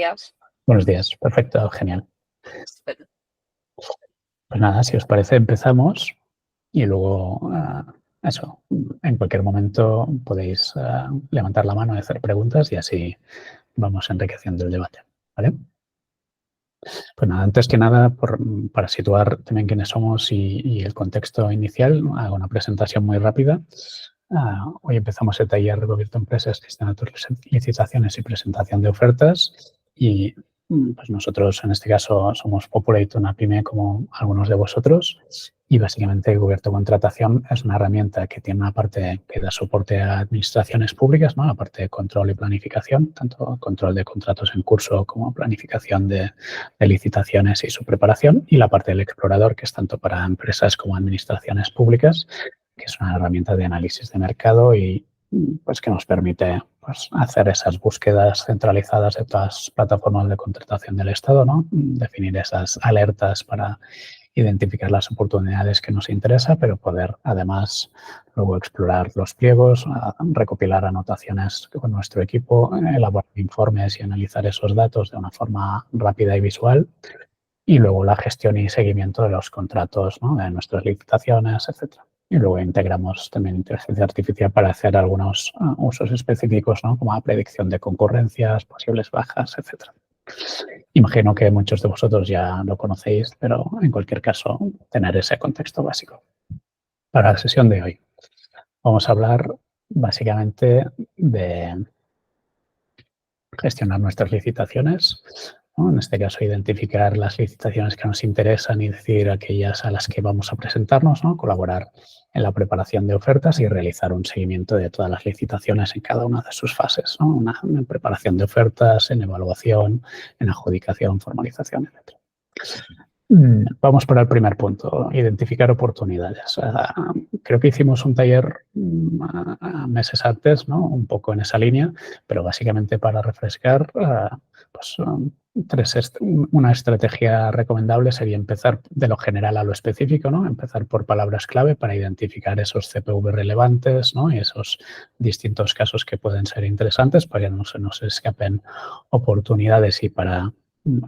días. Buenos días, perfecto, genial. Estupendo. Pues nada, si os parece empezamos y luego eso, en cualquier momento podéis levantar la mano y hacer preguntas y así vamos enriqueciendo el debate, ¿vale? Pues nada, antes que nada, para situar también quiénes somos y el contexto inicial, hago una presentación muy rápida. Hoy empezamos el taller Gobierno Empresas, gestión de licitaciones y presentación de ofertas y pues nosotros en este caso somos Populate, una pyme como algunos de vosotros y básicamente Gobierno Contratación es una herramienta que tiene una parte que da soporte a administraciones públicas, ¿no? La parte de control y planificación, tanto control de contratos en curso como planificación de licitaciones y su preparación, y la parte del explorador, que es tanto para empresas como administraciones públicas, que es una herramienta de análisis de mercado y pues que nos permite pues, hacer esas búsquedas centralizadas de todas las plataformas de contratación del Estado, ¿no? Definir esas alertas para identificar las oportunidades que nos interesa, pero poder además luego explorar los pliegos, recopilar anotaciones con nuestro equipo, elaborar informes y analizar esos datos de una forma rápida y visual. Y luego la gestión y seguimiento de los contratos, ¿no? De nuestras licitaciones, etcétera. Y luego integramos también inteligencia artificial para hacer algunos usos específicos, ¿no? Como la predicción de concurrencias, posibles bajas, etcétera. Imagino que muchos de vosotros ya lo conocéis, pero en cualquier caso, tener ese contexto básico. Para la sesión de hoy, vamos a hablar básicamente de gestionar nuestras licitaciones, ¿no? En este caso, identificar las licitaciones que nos interesan y decidir aquellas a las que vamos a presentarnos, ¿no? Colaborar en la preparación de ofertas y realizar un seguimiento de todas las licitaciones en cada una de sus fases, ¿no? Una preparación de ofertas, en evaluación, en adjudicación, formalización, etc. Vamos por el primer punto, identificar oportunidades. Creo que hicimos un taller meses antes, ¿no? Un poco en esa línea, pero básicamente para refrescar, pues una estrategia recomendable sería empezar de lo general a lo específico, ¿no? Empezar por palabras clave para identificar esos CPV relevantes, ¿no? Y esos distintos casos que pueden ser interesantes para que no se nos escapen oportunidades y para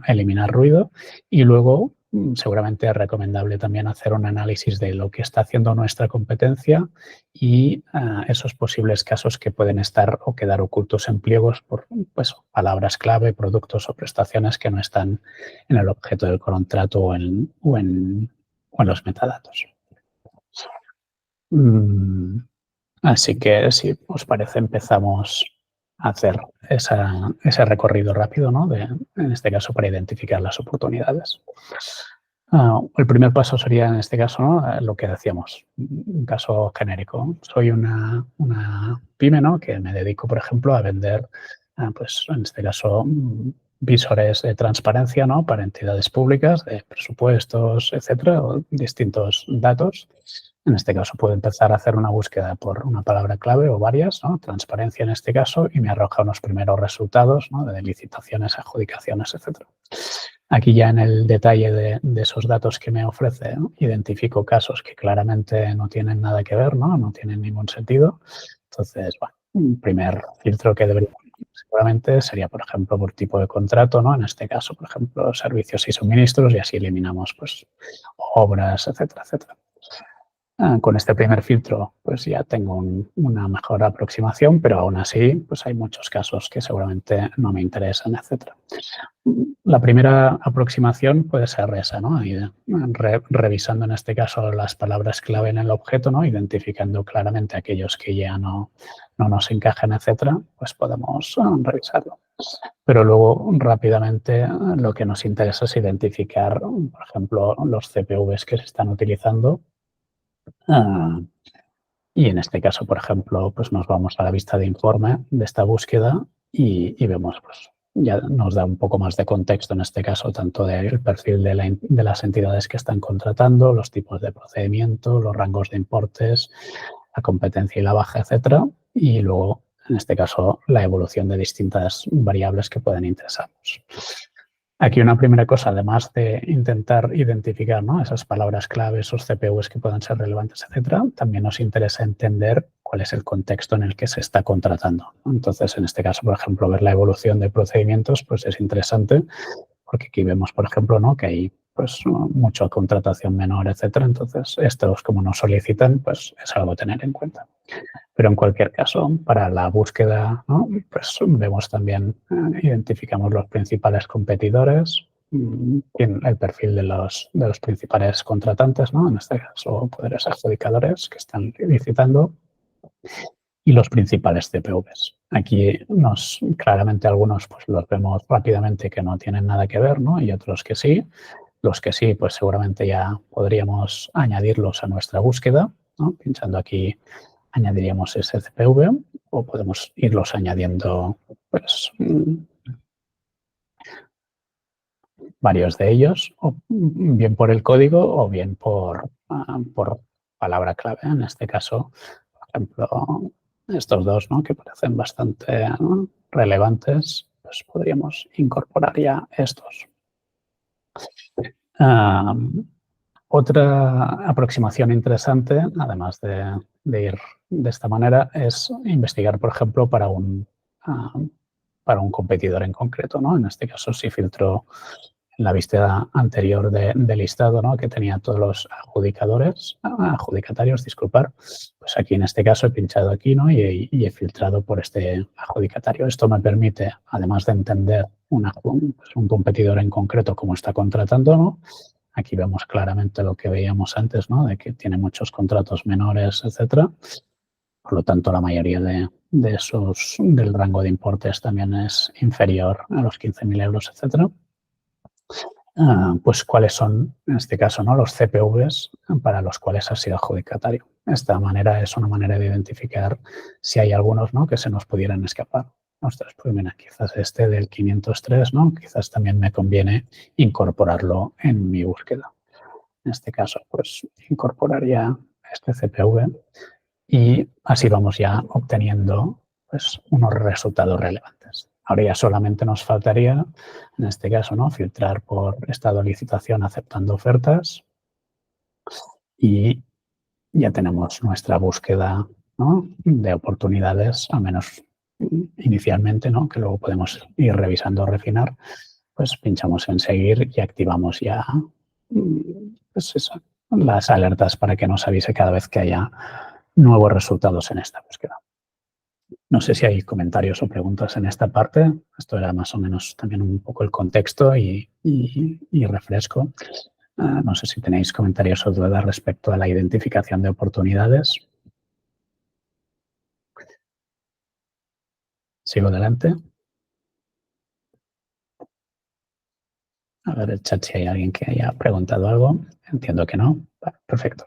eliminar ruido. Y luego seguramente es recomendable también hacer un análisis de lo que está haciendo nuestra competencia y esos posibles casos que pueden estar o quedar ocultos en pliegos por pues, palabras clave, productos o prestaciones que no están en el objeto del contrato o en los metadatos. Así que, si os parece, empezamos a hacer ese recorrido rápido, ¿no? En este caso, para identificar las oportunidades. El primer paso sería, en este caso, ¿no? Lo que decíamos, un caso genérico. Soy una pyme, ¿no? Que me dedico, por ejemplo, a vender, pues, en este caso, visores de transparencia, ¿no? Para entidades públicas, de presupuestos, etcétera, o distintos datos. En este caso, puedo empezar a hacer una búsqueda por una palabra clave o varias, ¿no? Transparencia en este caso, y me arroja unos primeros resultados, ¿no? De licitaciones, adjudicaciones, etcétera. Aquí ya en el detalle de esos datos que me ofrece, ¿no? Identifico casos que claramente no tienen nada que ver, ¿no? No tienen ningún sentido. Entonces, bueno, un primer filtro que debería seguramente sería, por ejemplo, por tipo de contrato, ¿no? En este caso, por ejemplo, servicios y suministros, y así eliminamos pues obras, etcétera, etcétera. Con este primer filtro pues ya tengo una mejor aproximación, pero aún así pues hay muchos casos que seguramente no me interesan, etcétera. La primera aproximación puede ser esa, ¿no? Revisando en este caso las palabras clave en el objeto, ¿no? Identificando claramente aquellos que ya no nos encajan, etcétera, pues podemos revisarlo. Pero luego rápidamente lo que nos interesa es identificar, por ejemplo, los CPVs que se están utilizando. Y en este caso, por ejemplo, pues nos vamos a la vista de informe de esta búsqueda y vemos, pues ya nos da un poco más de contexto en este caso, tanto del perfil de las entidades que están contratando, los tipos de procedimiento, los rangos de importes, la competencia y la baja, etcétera. Y luego, en este caso, la evolución de distintas variables que pueden interesarnos. Aquí una primera cosa, además de intentar identificar, ¿no?, esas palabras clave, esos CPUs que puedan ser relevantes, etcétera, también nos interesa entender cuál es el contexto en el que se está contratando. Entonces, en este caso, por ejemplo, ver la evolución de procedimientos, pues es interesante porque aquí vemos, por ejemplo, ¿no?, que hay pues mucha contratación menor, etcétera. Entonces, estos como nos solicitan, pues es algo a tener en cuenta. Pero en cualquier caso, para la búsqueda, ¿no?, pues vemos también, identificamos los principales competidores, el perfil de los principales contratantes, ¿no?, en este caso poderes adjudicadores que están licitando, y los principales CPVs. Aquí claramente algunos pues los vemos rápidamente que no tienen nada que ver, ¿no?, y otros que sí. Los que sí, pues seguramente ya podríamos añadirlos a nuestra búsqueda, ¿no? Pinchando aquí añadiríamos ese CPV o podemos irlos añadiendo, pues, varios de ellos, o bien por el código o bien por palabra clave. En este caso, por ejemplo, estos dos, ¿no?, que parecen bastante, ¿no?, relevantes, pues podríamos incorporar ya estos. Otra aproximación interesante, además de ir de esta manera, es investigar, por ejemplo, ah, para un competidor en concreto, ¿no? En este caso, si filtro en la vista anterior de listado, ¿no?, que tenía todos los adjudicatarios, disculpar, pues aquí en este caso he pinchado aquí, ¿no?, y he filtrado por este adjudicatario. Esto me permite, además de entender pues un competidor en concreto cómo está contratando, ¿no? Aquí vemos claramente lo que veíamos antes, ¿no?, de que tiene muchos contratos menores, etcétera. Por lo tanto, la mayoría del rango de importes también es inferior a los 15.000 euros, etcétera. Pues cuáles son, en este caso, ¿no?, los CPVs para los cuales ha sido adjudicatario. Esta manera es una manera de identificar si hay algunos, ¿no?, que se nos pudieran escapar. Ostras, pues mira, quizás este del 503, ¿no?, quizás también me conviene incorporarlo en mi búsqueda. En este caso, pues incorporar ya este CPV y así vamos ya obteniendo pues unos resultados relevantes. Ahora ya solamente nos faltaría, en este caso, ¿no?, filtrar por estado de licitación aceptando ofertas y ya tenemos nuestra búsqueda, ¿no?, de oportunidades, al menos inicialmente, ¿no?, que luego podemos ir revisando o refinar. Pues pinchamos en seguir y activamos ya pues eso, las alertas para que nos avise cada vez que haya nuevos resultados en esta búsqueda. No sé si hay comentarios o preguntas en esta parte. Esto era más o menos también un poco el contexto y refresco. No sé si tenéis comentarios o dudas respecto a la identificación de oportunidades. Sigo adelante. A ver el chat si hay alguien que haya preguntado algo. Entiendo que no. Vale, perfecto.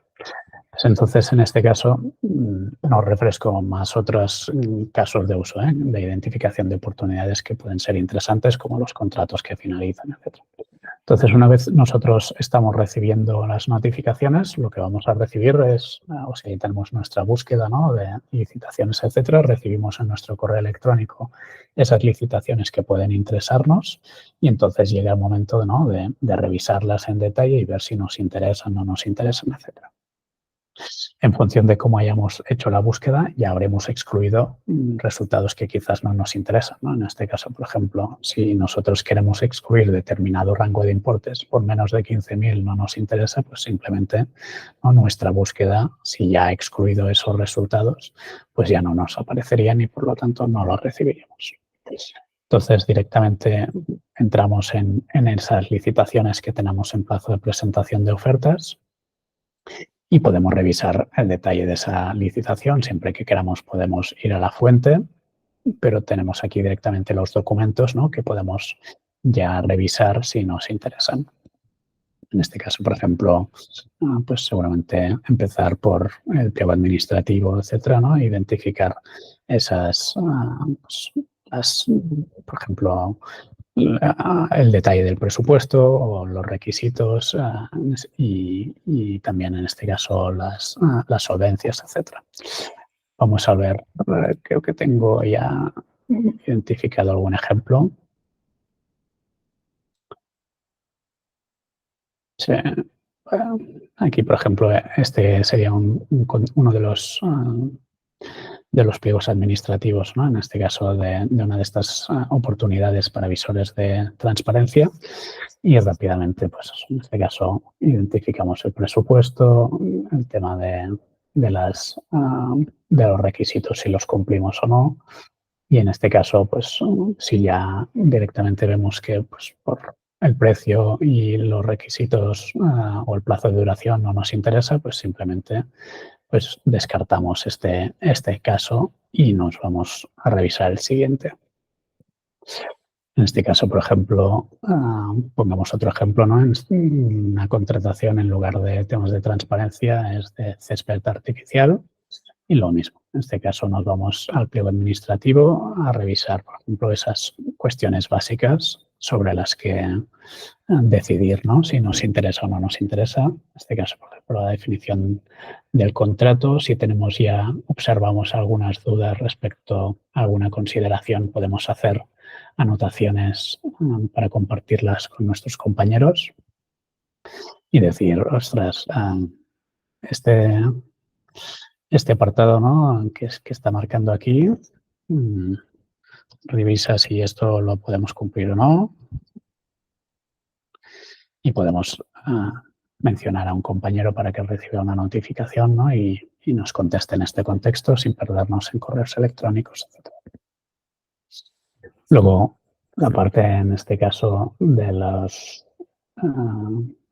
Pues entonces, en este caso, nos refresco más otros casos de uso, de identificación de oportunidades que pueden ser interesantes, como los contratos que finalizan, etc. Entonces, una vez nosotros estamos recibiendo las notificaciones, lo que vamos a recibir es, o si tenemos nuestra búsqueda, ¿no?, de licitaciones, etcétera, recibimos en nuestro correo electrónico esas licitaciones que pueden interesarnos y entonces llega el momento, ¿no?, de revisarlas en detalle y ver si nos interesan o no nos interesan, etcétera. En función de cómo hayamos hecho la búsqueda, ya habremos excluido resultados que quizás no nos interesan, ¿no? En este caso, por ejemplo, si nosotros queremos excluir determinado rango de importes por menos de 15.000 no nos interesa, pues simplemente, ¿no?, nuestra búsqueda, si ya ha excluido esos resultados, pues ya no nos aparecerían y por lo tanto no los recibiríamos. Entonces, directamente entramos en esas licitaciones que tenemos en plazo de presentación de ofertas y podemos revisar el detalle de esa licitación. Siempre que queramos podemos ir a la fuente, pero tenemos aquí directamente los documentos, ¿no?, que podemos ya revisar si nos interesan. En este caso, por ejemplo, pues seguramente empezar por el pliego administrativo, etcétera, ¿no?, identificar esas, por ejemplo, el detalle del presupuesto o los requisitos y también en este caso las solvencias, etcétera. Vamos a ver, creo que tengo ya identificado algún ejemplo. Sí. Aquí, por ejemplo, este sería uno de los pliegos administrativos, ¿no? En este caso, de una de estas oportunidades para visores de transparencia. Y rápidamente, pues en este caso, identificamos el presupuesto, el tema de los requisitos, si los cumplimos o no. Y en este caso, pues si ya directamente vemos que pues, por el precio y los requisitos o el plazo de duración no nos interesa, pues simplemente pues descartamos este caso y nos vamos a revisar el siguiente. En este caso, por ejemplo, pongamos otro ejemplo, ¿no? En una contratación, en lugar de temas de transparencia, es de césped artificial. Y lo mismo, en este caso nos vamos al pliego administrativo a revisar, por ejemplo, esas cuestiones básicas sobre las que decidir, ¿no? Si nos interesa o no nos interesa. En este caso, por ejemplo, la definición del contrato. Si tenemos ya, observamos algunas dudas respecto a alguna consideración, podemos hacer anotaciones para compartirlas con nuestros compañeros y decir, ostras, este apartado, ¿no? que está marcando aquí, revisa si esto lo podemos cumplir o no y podemos mencionar a un compañero para que reciba una notificación, ¿no? y nos conteste en este contexto sin perdernos en correos electrónicos, etc. Luego, la parte, en este caso, de los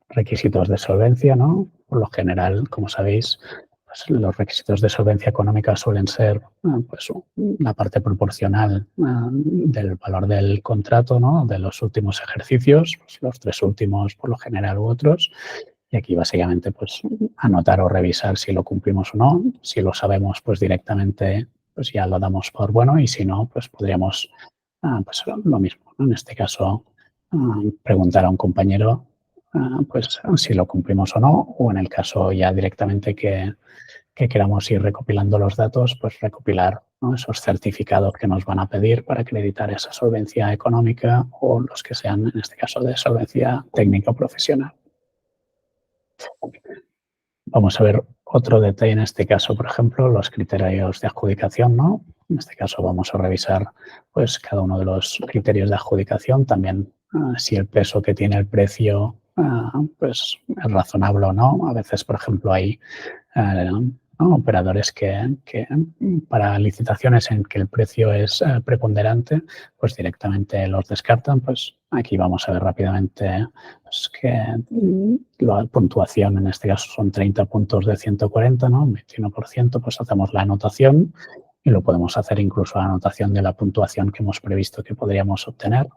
requisitos de solvencia, ¿no? Por lo general, como sabéis, pues los requisitos de solvencia económica suelen ser pues, la parte proporcional del valor del contrato, ¿no? De los últimos ejercicios, pues los 3 últimos por lo general u otros. Y aquí básicamente pues anotar o revisar si lo cumplimos o no. Si lo sabemos, pues directamente pues ya lo damos por bueno y si no, pues podríamos pues lo mismo, ¿no? En este caso, preguntar a un compañero pues si lo cumplimos o no, o en el caso ya directamente que queramos ir recopilando los datos, pues recopilar, ¿no? Esos certificados que nos van a pedir para acreditar esa solvencia económica o los que sean, en este caso, de solvencia técnica o profesional. Vamos a ver otro detalle en este caso, por ejemplo, los criterios de adjudicación, ¿no? En este caso vamos a revisar pues cada uno de los criterios de adjudicación, también si el peso que tiene el precio pues es razonable o no. A veces, por ejemplo, hay ¿no? operadores que para licitaciones en que el precio es preponderante, pues directamente los descartan. Pues aquí vamos a ver rápidamente pues, que la puntuación en este caso son 30 puntos de 140, ¿no? 21%, pues hacemos la anotación y lo podemos hacer incluso la anotación de la puntuación que hemos previsto que podríamos obtener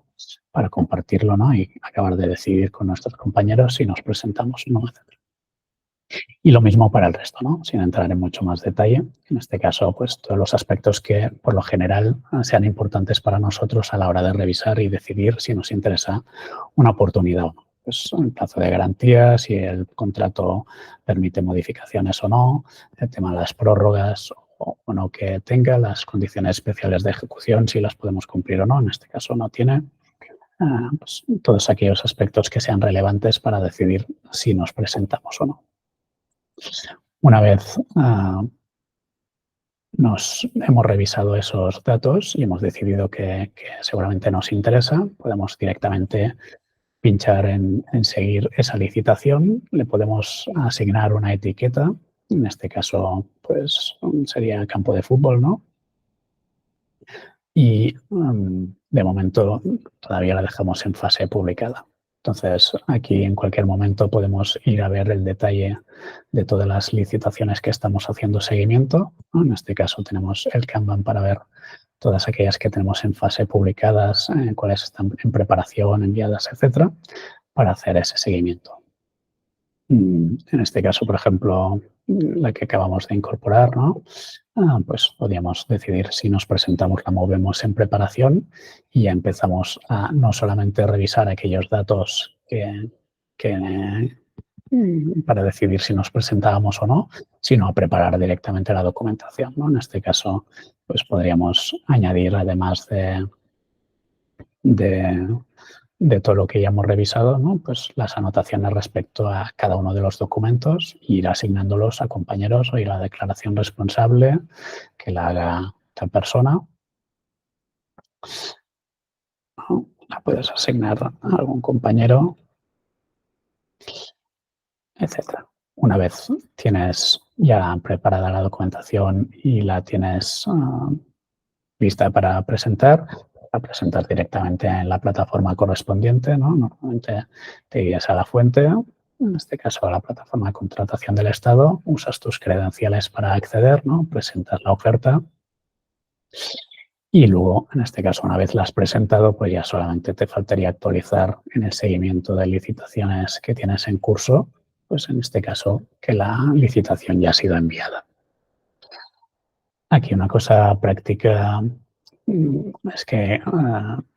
para compartirlo, ¿no? Y acabar de decidir con nuestros compañeros si nos presentamos o no, etc. Y lo mismo para el resto, ¿no? Sin entrar en mucho más detalle. En este caso, pues todos los aspectos que por lo general sean importantes para nosotros a la hora de revisar y decidir si nos interesa una oportunidad o no. Pues el plazo de garantía, si el contrato permite modificaciones o no, el tema de las prórrogas o no que tenga, las condiciones especiales de ejecución, si las podemos cumplir o no. En este caso no tiene. Pues, todos aquellos aspectos que sean relevantes para decidir si nos presentamos o no. Una vez hemos revisado esos datos y hemos decidido que seguramente nos interesa, podemos directamente pinchar en seguir esa licitación, le podemos asignar una etiqueta, en este caso pues sería campo de fútbol, ¿no? Y de momento todavía la dejamos en fase publicada. Entonces, aquí en cualquier momento podemos ir a ver el detalle de todas las licitaciones que estamos haciendo seguimiento, ¿no? En este caso tenemos el Kanban para ver todas aquellas que tenemos en fase publicadas, cuáles están en preparación, enviadas, etcétera, para hacer ese seguimiento. En este caso, por ejemplo, la que acabamos de incorporar, ¿no? Pues podríamos decidir si nos presentamos, la movemos en preparación y ya empezamos a no solamente revisar aquellos datos para decidir si nos presentábamos o no, sino a preparar directamente la documentación, ¿no? En este caso, pues podríamos añadir, además de de todo lo que ya hemos revisado, ¿no? Pues las anotaciones respecto a cada uno de los documentos, ir asignándolos a compañeros. Oye, la declaración responsable que la haga tal persona, ¿no? La puedes asignar a algún compañero, etcétera. Una vez tienes ya preparada la documentación y la tienes lista para presentar, a presentar directamente en la plataforma correspondiente, ¿no? Normalmente te guías a la fuente, en este caso a la plataforma de contratación del Estado, usas tus credenciales para acceder, ¿no? Presentas la oferta y luego, en este caso, una vez la has presentado, pues ya solamente te faltaría actualizar en el seguimiento de licitaciones que tienes en curso, pues en este caso, que la licitación ya ha sido enviada. Aquí una cosa práctica es que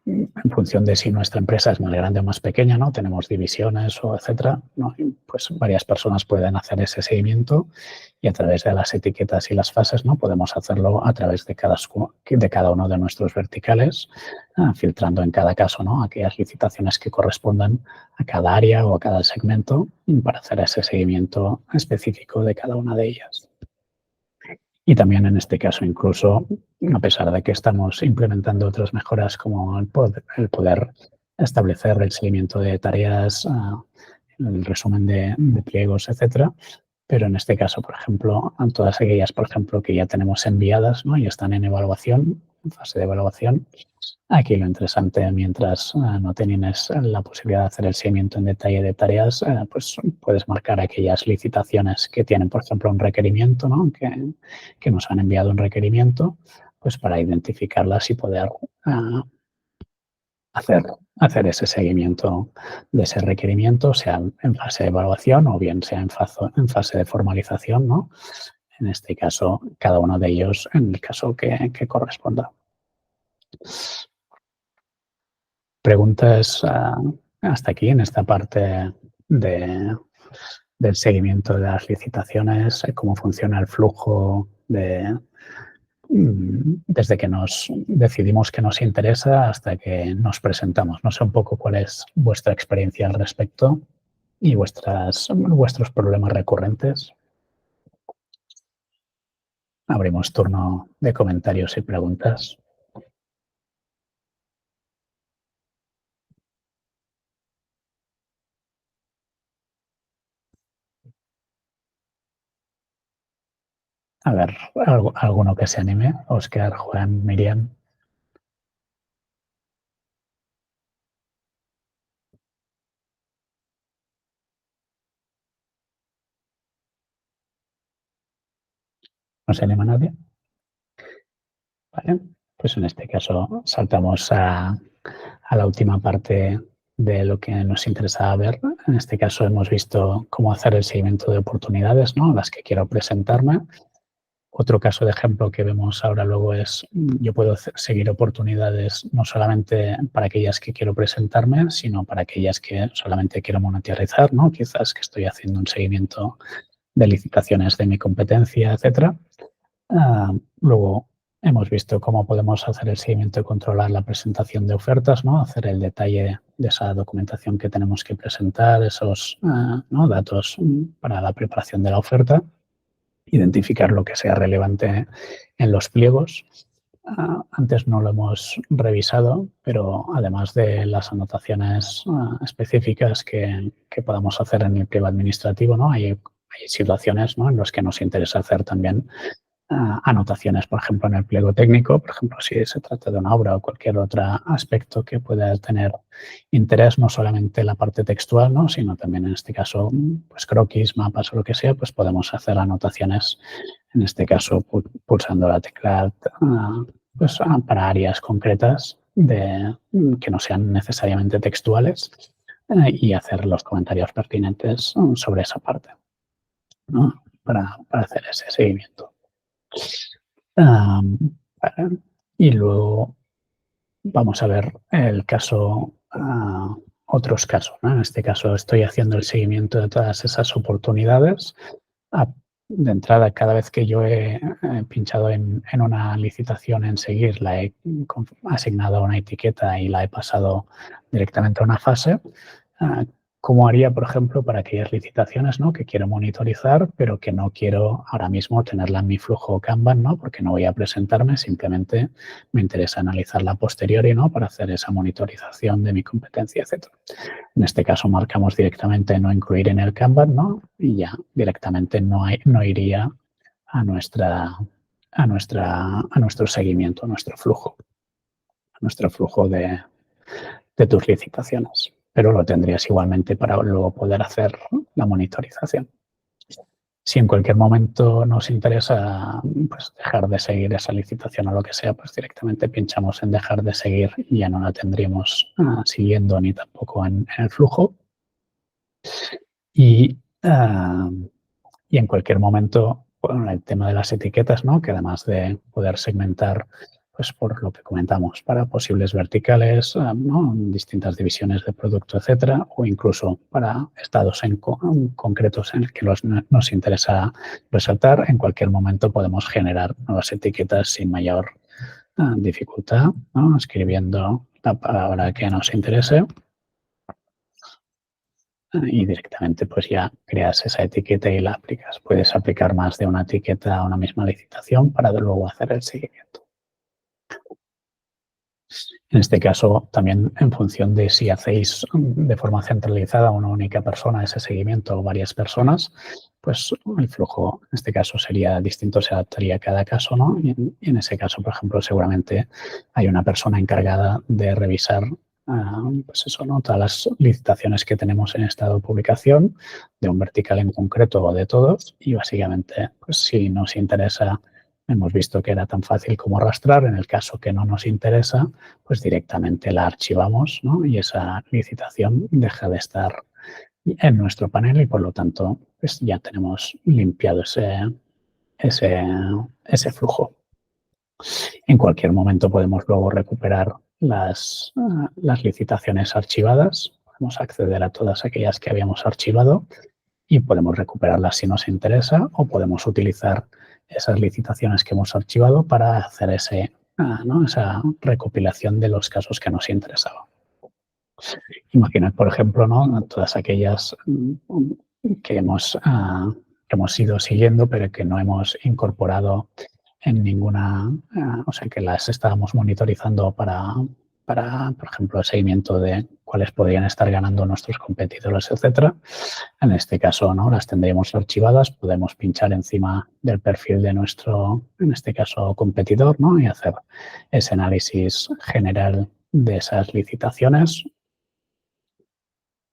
en función de si nuestra empresa es más grande o más pequeña, ¿no? Tenemos divisiones o etcétera, ¿no? Pues varias personas pueden hacer ese seguimiento y a través de las etiquetas y las fases, ¿no? Podemos hacerlo a través de cada uno de nuestros verticales, filtrando en cada caso, ¿no? Aquellas licitaciones que correspondan a cada área o a cada segmento para hacer ese seguimiento específico de cada una de ellas. Y también en este caso, incluso a pesar de que estamos implementando otras mejoras como el poder establecer el seguimiento de tareas, el resumen de pliegos, etcétera, pero en este caso, por ejemplo, a todas aquellas, por ejemplo, que ya tenemos enviadas, ¿no? Y están en evaluación, en fase de evaluación, aquí lo interesante, mientras no tienes la posibilidad de hacer el seguimiento en detalle de tareas, pues puedes marcar aquellas licitaciones que tienen, por ejemplo, un requerimiento, ¿no? Que nos han enviado un requerimiento, pues para identificarlas y poder hacer, hacer ese seguimiento de ese requerimiento, sea en fase de evaluación o bien sea en fase de formalización, ¿no? En este caso, cada uno de ellos en el caso que corresponda. Preguntas hasta aquí en esta parte de, del seguimiento de las licitaciones, cómo funciona el flujo desde que nos decidimos que nos interesa hasta que nos presentamos. No sé un poco cuál es vuestra experiencia al respecto y vuestros problemas recurrentes. Abrimos turno de comentarios y preguntas. A ver, alguno que se anime. Oscar, Juan, Miriam. ¿No se anima nadie? Vale, pues en este caso saltamos a la última parte de lo que nos interesaba ver. En este caso hemos visto cómo hacer el seguimiento de oportunidades, ¿no? Las que quiero presentarme. Otro caso de ejemplo que vemos ahora luego es, yo puedo seguir oportunidades no solamente para aquellas que quiero presentarme, sino para aquellas que solamente quiero monitorizar, ¿no? Quizás que estoy haciendo un seguimiento de licitaciones de mi competencia, etcétera. Luego hemos visto cómo podemos hacer el seguimiento y controlar la presentación de ofertas, ¿no? Hacer el detalle de esa documentación que tenemos que presentar, esos ¿no? datos para la preparación de la oferta, identificar lo que sea relevante en los pliegos. Antes no lo hemos revisado, pero además de las anotaciones específicas que podamos hacer en el pliego administrativo, ¿no? Hay situaciones, ¿no? En las que nos interesa hacer también anotaciones, por ejemplo, en el pliego técnico, por ejemplo, si se trata de una obra o cualquier otro aspecto que pueda tener interés, no solamente la parte textual, ¿no? Sino también en este caso, pues croquis, mapas o lo que sea, pues podemos hacer anotaciones, en este caso pulsando la tecla pues, para áreas concretas que no sean necesariamente textuales y hacer los comentarios pertinentes sobre esa parte, ¿no? Para hacer ese seguimiento. Y luego vamos a ver el caso, otros casos, ¿no? En este caso estoy haciendo el seguimiento de todas esas oportunidades. de entrada, cada vez que yo he pinchado en una licitación en seguir, la he asignado una etiqueta y la he pasado directamente a una fase. ¿Cómo haría, por ejemplo, para aquellas licitaciones, ¿no?, que quiero monitorizar, pero que no quiero ahora mismo tenerla en mi flujo Kanban, ¿no?, porque no voy a presentarme, simplemente me interesa analizarla a posteriori, ¿no?, para hacer esa monitorización de mi competencia, etc. En este caso marcamos directamente no incluir en el Kanban, ¿no?, y ya directamente no iría a nuestro seguimiento, a nuestro flujo de tus licitaciones, pero lo tendrías igualmente para luego poder hacer la monitorización. Si en cualquier momento nos interesa, pues, dejar de seguir esa licitación o lo que sea, pues directamente pinchamos en dejar de seguir y ya no la tendríamos siguiendo ni tampoco en el flujo. Y en cualquier momento, bueno, el tema de las etiquetas, ¿no?, que además de poder segmentar, pues por lo que comentamos, para posibles verticales, ¿no?, distintas divisiones de producto, etcétera, o incluso para estados concretos en el que nos interesa resaltar, en cualquier momento podemos generar nuevas etiquetas sin mayor dificultad, ¿no?, escribiendo la palabra que nos interese y directamente pues ya creas esa etiqueta y la aplicas. Puedes aplicar más de una etiqueta a una misma licitación para luego hacer el seguimiento. En este caso, también en función de si hacéis de forma centralizada una única persona ese seguimiento o varias personas, pues el flujo en este caso sería distinto, se adaptaría a cada caso, ¿no? Y en ese caso, por ejemplo, seguramente hay una persona encargada de revisar pues eso, ¿no?, todas las licitaciones que tenemos en estado de publicación, de un vertical en concreto o de todos, y básicamente, pues si nos interesa, hemos visto que era tan fácil como arrastrar, en el caso que no nos interesa, pues directamente la archivamos, ¿no?, y esa licitación deja de estar en nuestro panel y, por lo tanto, pues ya tenemos limpiado ese flujo. En cualquier momento podemos luego recuperar las licitaciones archivadas, podemos acceder a todas aquellas que habíamos archivado y podemos recuperarlas si nos interesa, o podemos utilizar esas licitaciones que hemos archivado para hacer esa recopilación de los casos que nos interesaban. Imaginad, por ejemplo, ¿no?, todas aquellas que hemos ido siguiendo, pero que no hemos incorporado en ninguna, o sea, que las estábamos monitorizando para, por ejemplo, el seguimiento de cuáles podrían estar ganando nuestros competidores, etcétera. En este caso, ¿no?, las tendríamos archivadas, podemos pinchar encima del perfil de nuestro, en este caso, competidor, ¿no?, y hacer ese análisis general de esas licitaciones.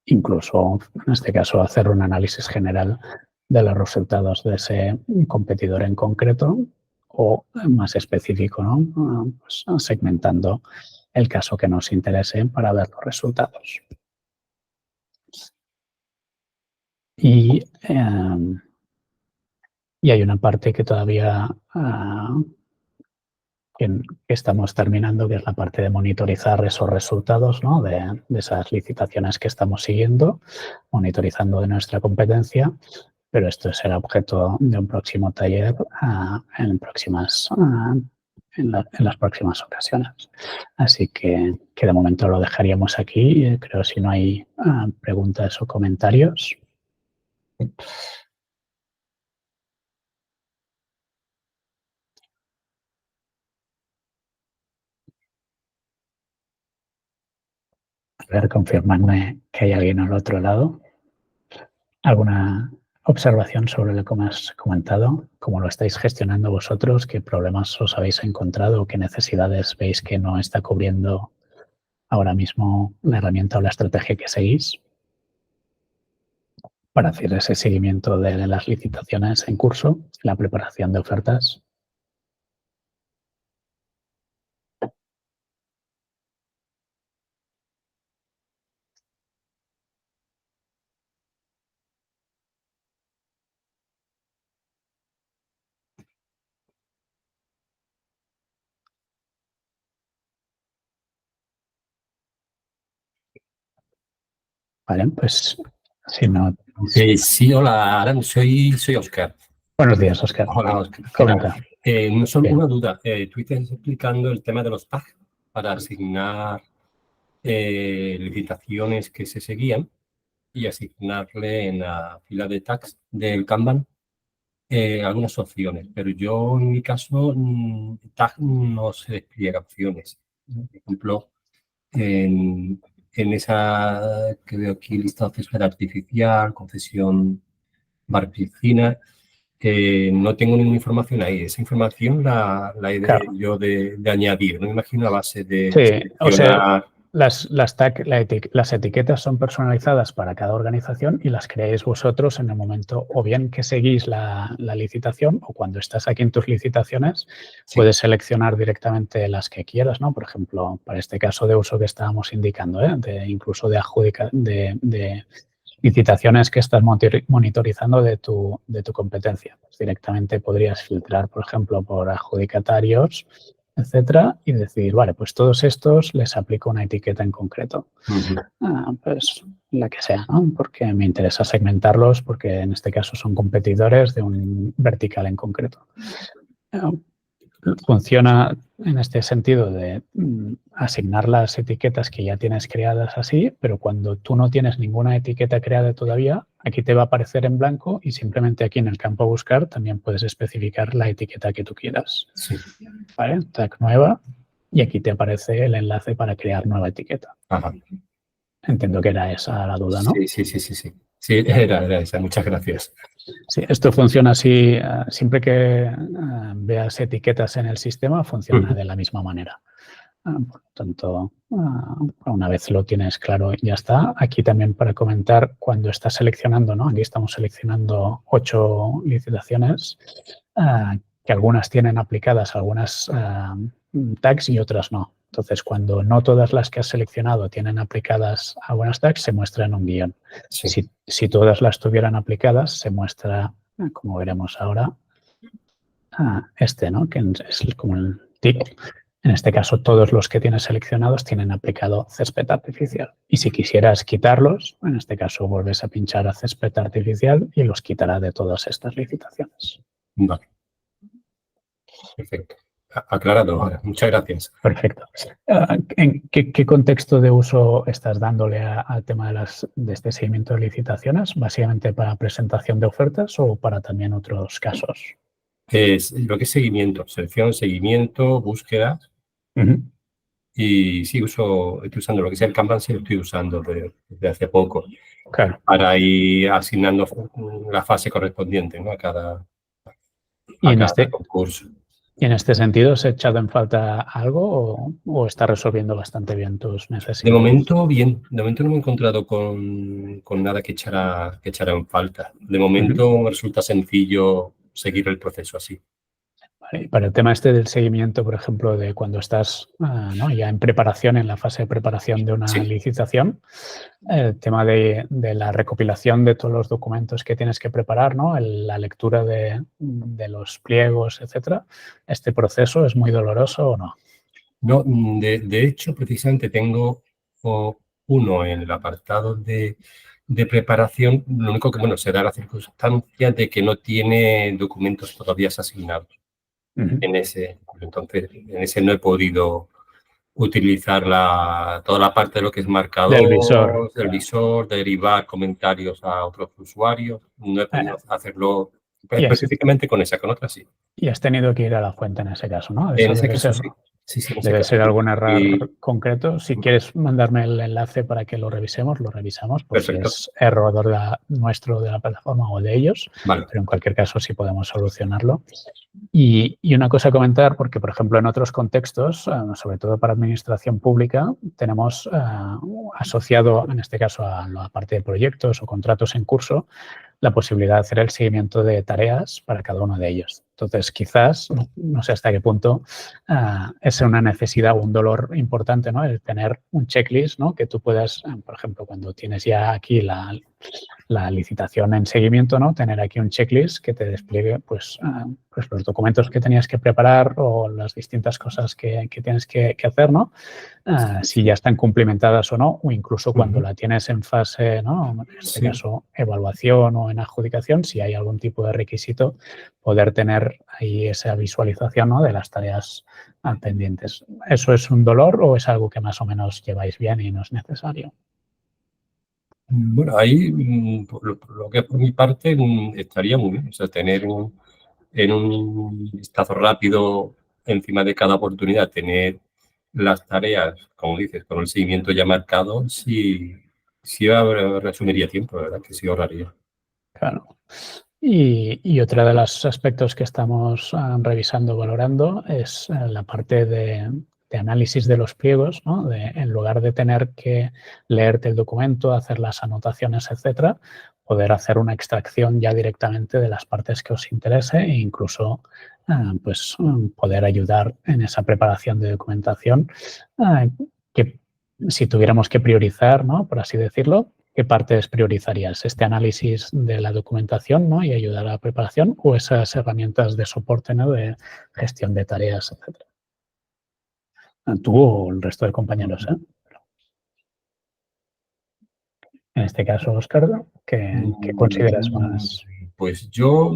Incluso, en este caso, hacer un análisis general de los resultados de ese competidor en concreto o más específico, ¿no?, pues segmentando el caso que nos interese para ver los resultados. Y, y hay una parte que todavía que estamos terminando, que es la parte de monitorizar esos resultados, ¿no?, de esas licitaciones que estamos siguiendo, monitorizando de nuestra competencia, pero esto será objeto de un próximo taller en las próximas ocasiones. Así que de momento lo dejaríamos aquí. Creo, si no hay preguntas o comentarios. A ver, confirmadme que hay alguien al otro lado. ¿Alguna observación sobre lo que me has comentado? ¿Cómo lo estáis gestionando vosotros? ¿Qué problemas os habéis encontrado? ¿Qué necesidades veis que no está cubriendo ahora mismo la herramienta o la estrategia que seguís para hacer ese seguimiento de las licitaciones en curso, la preparación de ofertas? Vale, pues si no... Sí, hola, Aran, soy Oscar. Buenos días, Óscar. Hola, Óscar. Comenta. Solo Bien. una duda. Tú estás explicando el tema de los tags para asignar licitaciones que se seguían y asignarle en la fila de tags del Kanban algunas opciones. Pero yo, en mi caso, tag no se despliega opciones. Por ejemplo, en esa que veo aquí, listado de césped artificial, concesión bar piscina, no tengo ninguna información ahí. Esa información la he Claro. yo de añadir. No me imagino a base de Sí, o sea, seleccionar. las etiquetas son personalizadas para cada organización y las creáis vosotros en el momento o bien que seguís la licitación o cuando estás aquí en tus licitaciones Sí. puedes seleccionar directamente las que quieras, ¿no? Por ejemplo, para este caso de uso que estábamos indicando, incluso de licitaciones que estás monitorizando de tu competencia. Pues directamente podrías filtrar, por ejemplo, por adjudicatarios, etcétera, y decir, vale, pues todos estos les aplico una etiqueta en concreto. Pues la que sea, ¿no? Porque me interesa segmentarlos porque en este caso son competidores de un vertical en concreto. Funciona en este sentido de asignar las etiquetas que ya tienes creadas así, pero cuando tú no tienes ninguna etiqueta creada todavía, aquí te va a aparecer en blanco y simplemente aquí en el campo buscar también puedes especificar la etiqueta que tú quieras. Sí. ¿Vale? Tag nueva y aquí te aparece el enlace para crear nueva etiqueta. Ajá. Entiendo que era esa la duda, ¿no? Sí. Sí, era esa. Muchas gracias. Sí, esto funciona así, siempre que veas etiquetas en el sistema, funciona de la misma manera. Por lo tanto, una vez lo tienes claro, ya está. Aquí también para comentar, cuando estás seleccionando, ¿no? Aquí estamos seleccionando 8 licitaciones, que algunas tienen aplicadas algunas tags y otras no. Entonces, cuando no todas las que has seleccionado tienen aplicadas algunas tags, se muestra en un guión. Sí. Si todas las tuvieran aplicadas, se muestra, como veremos ahora, ¿no? Que es como el tick. En este caso, todos los que tienes seleccionados tienen aplicado césped artificial. Y si quisieras quitarlos, en este caso vuelves a pinchar a césped artificial y los quitará de todas estas licitaciones. Vale. Perfecto. Aclarado ahora. Muchas gracias. Perfecto. ¿En qué contexto de uso estás dándole al tema de este seguimiento de licitaciones? ¿Básicamente para presentación de ofertas o para también otros casos? Es lo que es seguimiento, selección, seguimiento, búsqueda. Y sí, estoy usando lo que sea el Kanban, sí lo estoy usando desde hace poco. Claro. Para ir asignando la fase correspondiente, ¿no? a cada concurso. ¿Y en este sentido se ha echado en falta algo o está resolviendo bastante bien tus necesidades? De momento, bien. De momento no me he encontrado con nada que echara en falta. De momento me resulta sencillo seguir el proceso así. Vale. Y para el tema este del seguimiento, por ejemplo, de cuando estás ¿no? ya en preparación, en la fase de preparación de una licitación, el tema de la recopilación de todos los documentos que tienes que preparar, ¿no? La lectura de los pliegos, etcétera, ¿este proceso es muy doloroso o no? No, de hecho, precisamente tengo uno en el apartado de preparación. Lo único que, se da la circunstancia de que no tiene documentos todavía asignados. Entonces, en ese no he podido utilizar toda la parte de lo que es marcador, del visor, derivar comentarios a otros usuarios. No he podido hacerlo específicamente con esa, con otra sí. Y has tenido que ir a la fuente en ese caso, ¿no? En ese caso sí. Debe ser algún error concreto. Si quieres mandarme el enlace para que lo revisemos por si es error nuestro de la plataforma o de ellos. Vale. Pero en cualquier caso sí podemos solucionarlo. Y una cosa a comentar, porque por ejemplo en otros contextos, sobre todo para administración pública, tenemos asociado en este caso a la parte de proyectos o contratos en curso, la posibilidad de hacer el seguimiento de tareas para cada uno de ellos. Entonces, quizás, no sé hasta qué punto, es una necesidad o un dolor importante, ¿no? El tener un checklist, ¿no? Que tú puedas, por ejemplo, cuando tienes ya aquí la licitación en seguimiento, ¿no? Tener aquí un checklist que te despliegue pues los documentos que tenías que preparar o las distintas cosas que tienes que hacer, ¿no? Si ya están cumplimentadas o no, o incluso cuando la tienes en fase, ¿no? En este caso, evaluación o en adjudicación, si hay algún tipo de requisito, poder tener ahí esa visualización, ¿no? De las tareas pendientes. ¿Eso es un dolor o es algo que más o menos lleváis bien y no es necesario? Bueno, ahí, por lo que es por mi parte, estaría muy bien. O sea, tener en un vistazo rápido encima de cada oportunidad, tener las tareas, como dices, con el seguimiento ya marcado, sí resumiría tiempo, ¿verdad? Que sí ahorraría. Claro. Y otro de los aspectos que estamos revisando, valorando, es la parte de análisis de los pliegos, ¿no? En lugar de tener que leerte el documento, hacer las anotaciones, etcétera, poder hacer una extracción ya directamente de las partes que os interese e incluso poder ayudar en esa preparación de documentación que si tuviéramos que priorizar, ¿no? Por así decirlo, ¿qué partes priorizarías? ¿Este análisis de la documentación, ¿no? Y ayudar a la preparación o esas herramientas de soporte, ¿no? De gestión de tareas, etcétera? Tú o el resto de compañeros, ¿eh? En este caso, Óscar, ¿qué consideras más? Pues yo,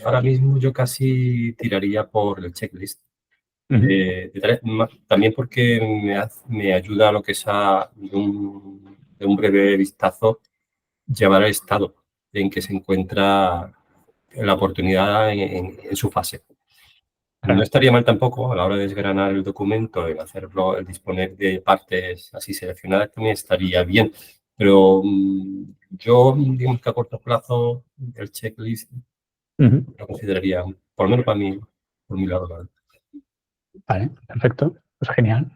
ahora mismo, yo casi tiraría por el checklist. De tareas, también porque me ayuda a lo que es de un breve vistazo llevar el estado en que se encuentra la oportunidad en su fase. No estaría mal tampoco a la hora de desgranar el documento, el hacerlo, el disponer de partes así seleccionadas también estaría bien. Pero yo, digamos que a corto plazo, el checklist lo consideraría, por lo menos para mí, por mi lado. ¿Vale? Vale, perfecto. Pues genial.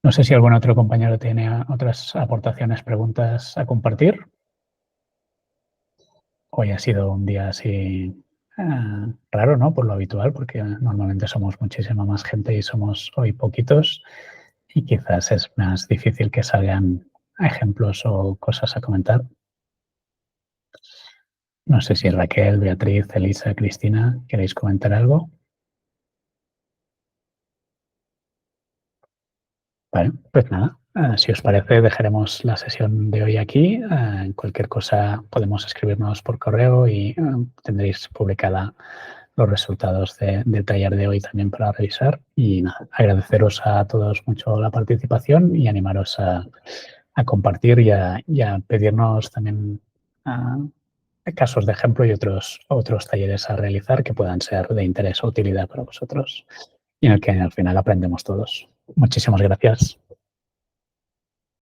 No sé si algún otro compañero tiene otras aportaciones, preguntas a compartir. Hoy ha sido un día así raro, ¿no? Por lo habitual, porque normalmente somos muchísima más gente y somos hoy poquitos y quizás es más difícil que salgan ejemplos o cosas a comentar. No sé si Raquel, Beatriz, Elisa, Cristina, ¿queréis comentar algo? Vale, pues nada, si os parece dejaremos la sesión de hoy aquí. Cualquier cosa podemos escribirnos por correo y tendréis publicada los resultados del taller de hoy también para revisar. Y nada, agradeceros a todos mucho la participación y animaros a compartir y a pedirnos también casos de ejemplo y otros talleres a realizar que puedan ser de interés o utilidad para vosotros y en el que al final aprendemos todos. Muchísimas gracias.